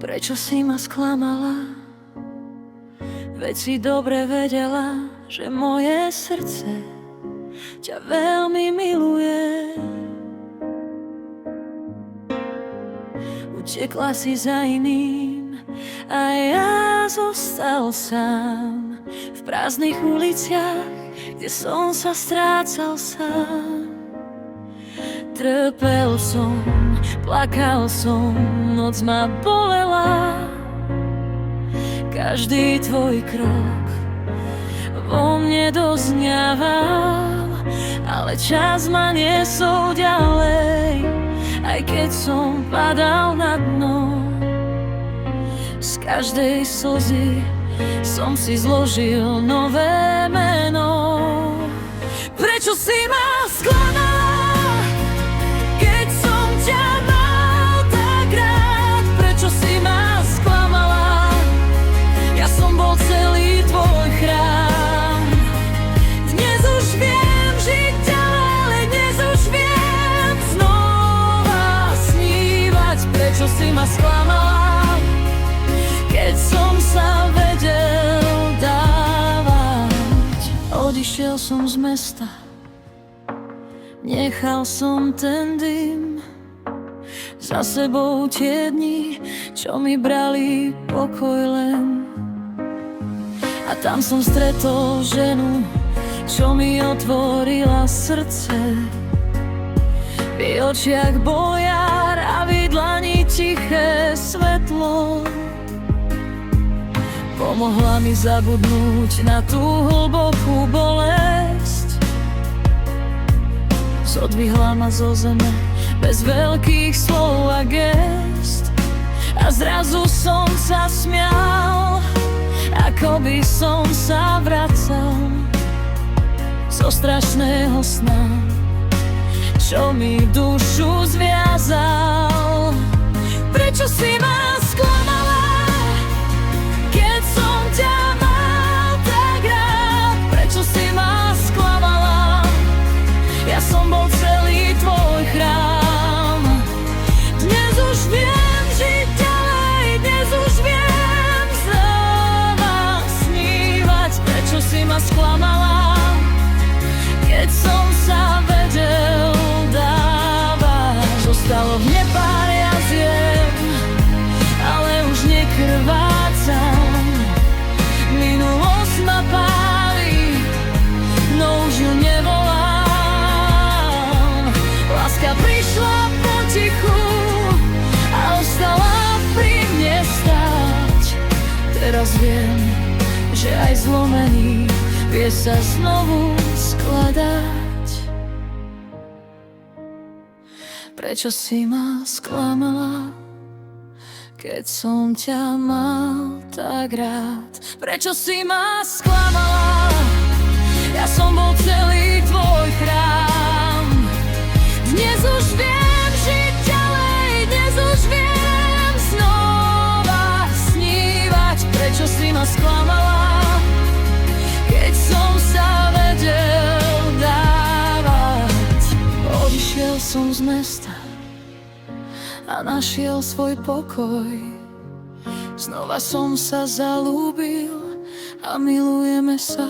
Prečo si ma sklamala? Veď si dobre vedela, že moje srdce ťa veľmi miluje. Utekla si za iným a ja zostal sám v prázdnych uliciach, kde som sa strácal sám. Trpel som, plakal som, noc ma bolela. Každý tvoj krok vo mne dozňával, ale čas ma niesol ďalej, aj keď som padal na dno. Z každej slzy som si zložil nové meno. Prečo si ma sklamala? Celý tvoj chrám. Dnes už viem žiť ďalej, dnes už viem znova snívať. Prečo si ma sklamala, keď som sa vedel dávať? Odišiel som z mesta, nechal som ten dym, za sebou tie dni, čo mi brali pokoj len. A tam som stretol ženu, čo mi otvorila srdce. V jej očiach bol jar a v jej dlani tiché svetlo. Pomohla mi zabudnúť na tú hlbokú bolesť. Zodvihla ma zo zeme bez veľkých slov a gest. A zrazu som sa smial, ako by som sa vracal zo strašného sna, čo mi dušu zviazal. Prečo si ma sklamala, keď som ťa mal tak rád? Prečo si ma sklamala? Ja som bol celý tvoj chrám. Dnes už viem žiť ďalej, dnes už viem. Prečo si ma sklamala, keď som sa vedel dávať? Zostalo v mne pár jazieb, ale už nekrvácam. Minulosť ma páli, no už ju nevolám. Láska prišla potichu a ostala pri mne stáť. Teraz viem, že aj zlomený vie sa znovu skladať. Prečo si ma sklamala, keď som ťa mal tak rád? Prečo si ma sklamala? Ja som bol celý tvoj chrám. Dnes už viem žiť ďalej, dnes už viem znova snívať. Prečo si ma sklamala, keď som sa vedel dávať? Odišiel som z mesta a našiel svoj pokoj. Znova som sa zalúbil a milujeme sa.